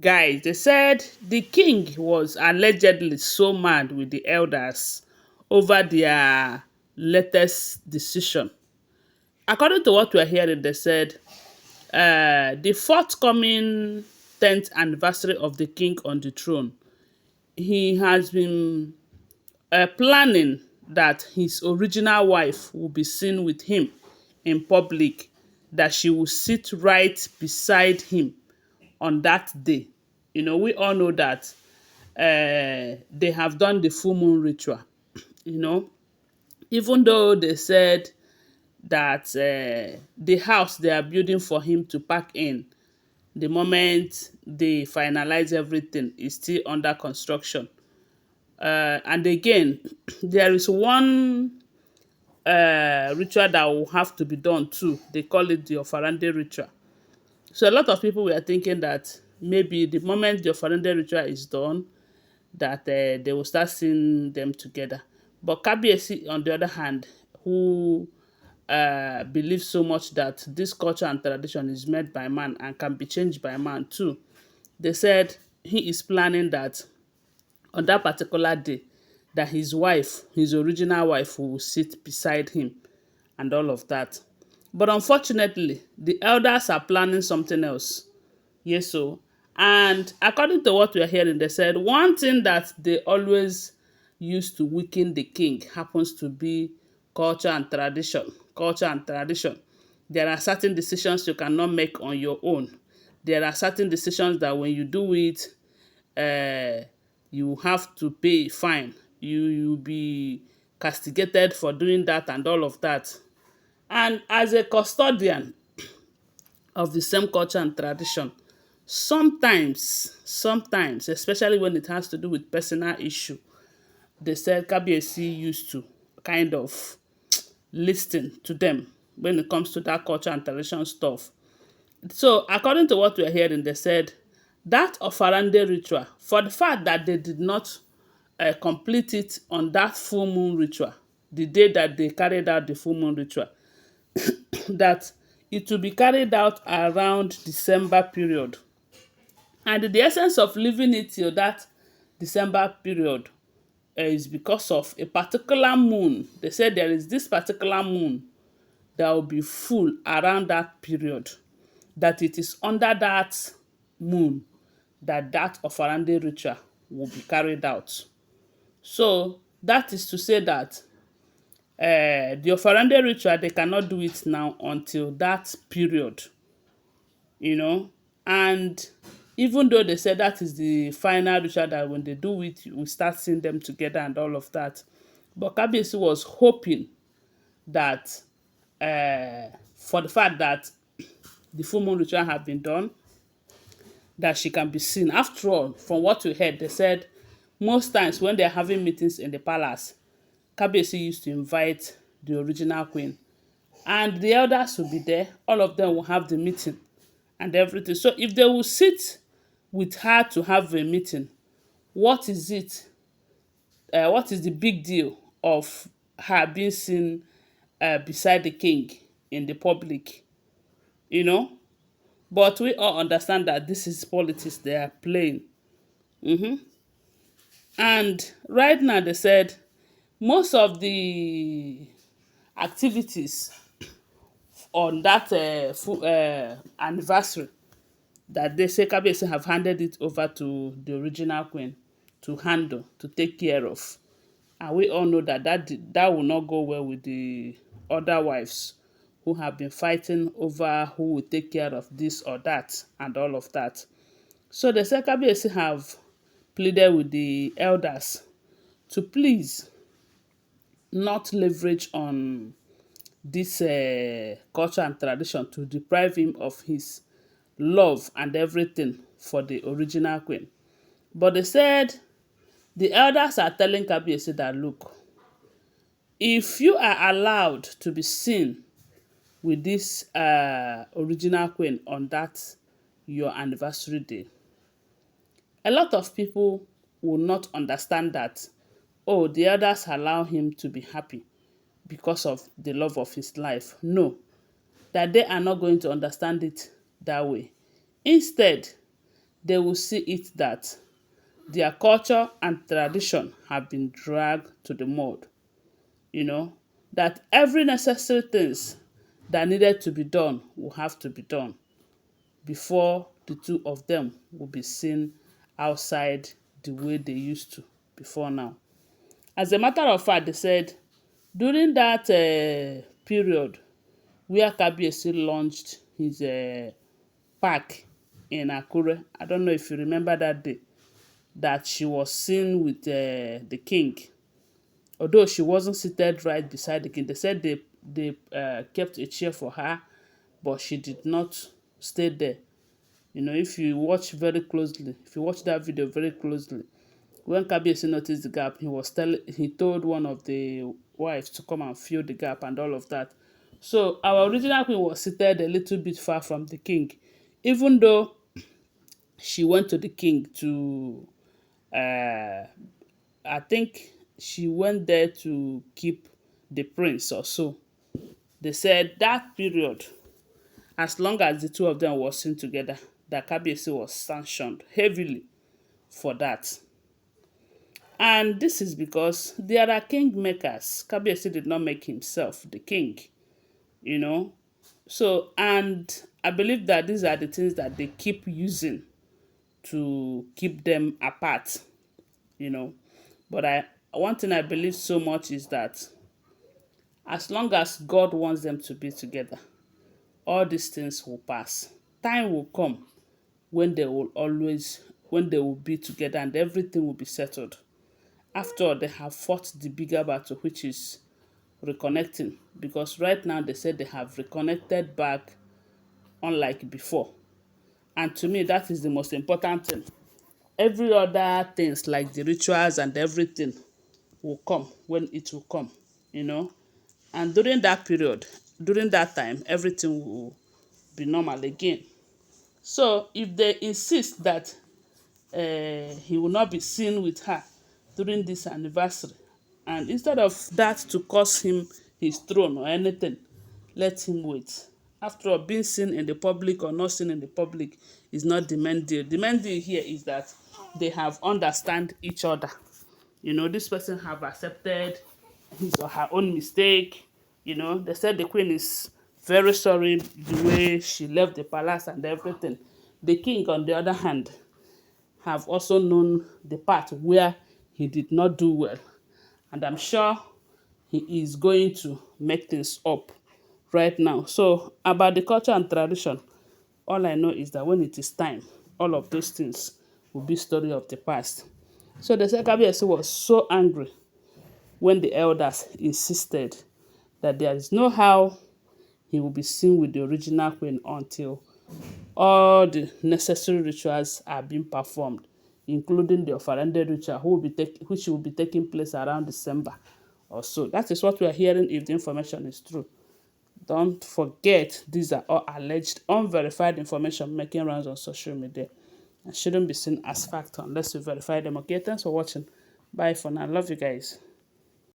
Guys, they said the king was allegedly so mad with the elders over their latest decision. According to what we're hearing, they said the forthcoming 10th anniversary of the king on the throne, he has been planning that his original wife will be seen with him in public, that she will sit right beside him on that day. We all know that they have done the full moon ritual, you know, even though they said that the house they are building for him to pack in, the moment they finalize everything, is still under construction. And again, there is one ritual that will have to be done too. They call it the Ofarande ritual. So a lot of people were thinking that maybe the moment the Ofarande ritual is done, that they will start seeing them together. But Kabiesi, on the other hand, who believes so much that this culture and tradition is made by man and can be changed by man too, they said he is planning that on that particular day, that his wife, his original wife, will sit beside him and all of that. But unfortunately, the elders are planning something else. Yes, so. And according to what we are hearing, they said one thing that they always use to weaken the king happens to be culture and tradition. Culture and tradition. There are certain decisions you cannot make on your own. There are certain decisions that when you do it, uh, you have to pay a fine. You'll be castigated for doing that and all of that. And as a custodian of the same culture and tradition, sometimes, especially when it has to do with personal issue, they said Kabiesi used to kind of listen to them when it comes to that culture and tradition stuff. So according to what we're hearing, they said that Ofarande ritual, for the fact that they did not complete it on that full moon ritual, the day that they carried out the full moon ritual, that it will be carried out around December period. And the essence of leaving it till that December period is because of a particular moon. They said there is this particular moon that will be full around that period, that it is under that moon that Ofarande ritual will be carried out. So that is to say that the Ofarande ritual, they cannot do it now until that period, you know. And even though they said that is the final ritual, that when they do it, we start seeing them together and all of that. But Kabiyesi was hoping that for the fact that the full moon ritual have been done, that she can be seen. After all, from what we heard, they said most times when they're having meetings in the palace, Kabiyesi used to invite the original queen, and the elders will be there. All of them will have the meeting and everything. So if they will sit with her to have a meeting, what is it? What is the big deal of her being seen beside the king in the public? You know, but we all understand that this is politics they are playing. And right now, they said most of the activities on that anniversary, that they say Kabiyesi have handed it over to the original queen to handle, to take care of. And we all know that that will not go well with the other wives who have been fighting over who will take care of this or that and all of that. So the Kabiyesi have pleaded with the elders to please not leverage on this culture and tradition to deprive him of his love and everything for the original queen. But they said the elders are telling Kabiyesi that, look, if you are allowed to be seen with this original queen on that your anniversary day, a lot of people will not understand that, oh, the elders allow him to be happy because of the love of his life. No, that they are not going to understand it that way. Instead, they will see it that their culture and tradition have been dragged to the mud, you know, that every necessary things that needed to be done will have to be done before the two of them will be seen outside the way they used to before now. As a matter of fact, they said during that period where Kabiyesi launched his park in Akure, I don't know if you remember that day, that she was seen with the king. Although she wasn't seated right beside the king, they said they kept a chair for her, but she did not stay there. You know, if you watch very closely, if you watch that video very closely, when Kabiyesi noticed the gap, he told one of the wives to come and fill the gap and all of that. So our original queen was seated a little bit far from the king, even though she went to the king to, uh, I think she went there to keep the prince or so. They said that period, as long as the two of them were seen together, that Kabiyesi was sanctioned heavily for that. And this is because there are king makers. Kabiyesi did not make himself the king, you know. So, and I believe that these are the things that they keep using to keep them apart, you know. But one thing I believe so much is that as long as God wants them to be together, all these things will pass. Time will come when they will be together and everything will be settled. After all, they have fought the bigger battle, which is reconnecting. Because right now they said they have reconnected back unlike before. And to me, that is the most important thing. Every other things like the rituals and everything will come when it will come, you know. And during that period, during that time, everything will be normal again. So if they insist that he will not be seen with her during this anniversary, and instead of that to cost him his throne or anything, let him wait. After all, being seen in the public or not seen in the public is not the main deal. The main deal here is that they have understand each other. You know, this person have accepted his or her own mistake. You know, they said the queen is very sorry the way she left the palace and everything. The king, on the other hand, have also known the part where he did not do well. And I'm sure he is going to make things up right now. So about the culture and tradition, all I know is that when it is time, all of those things will be story of the past. So the Kabiyesi was so angry when the elders insisted that there is no how he will be seen with the original queen until all the necessary rituals are being performed, including the Ofarende ritual, which will be taking place around December or so. That is what we are hearing if the information is true. Don't forget, these are all alleged, unverified information making rounds on social media and shouldn't be seen as fact unless you verify them. Okay, thanks for watching. Bye for now. Love you guys.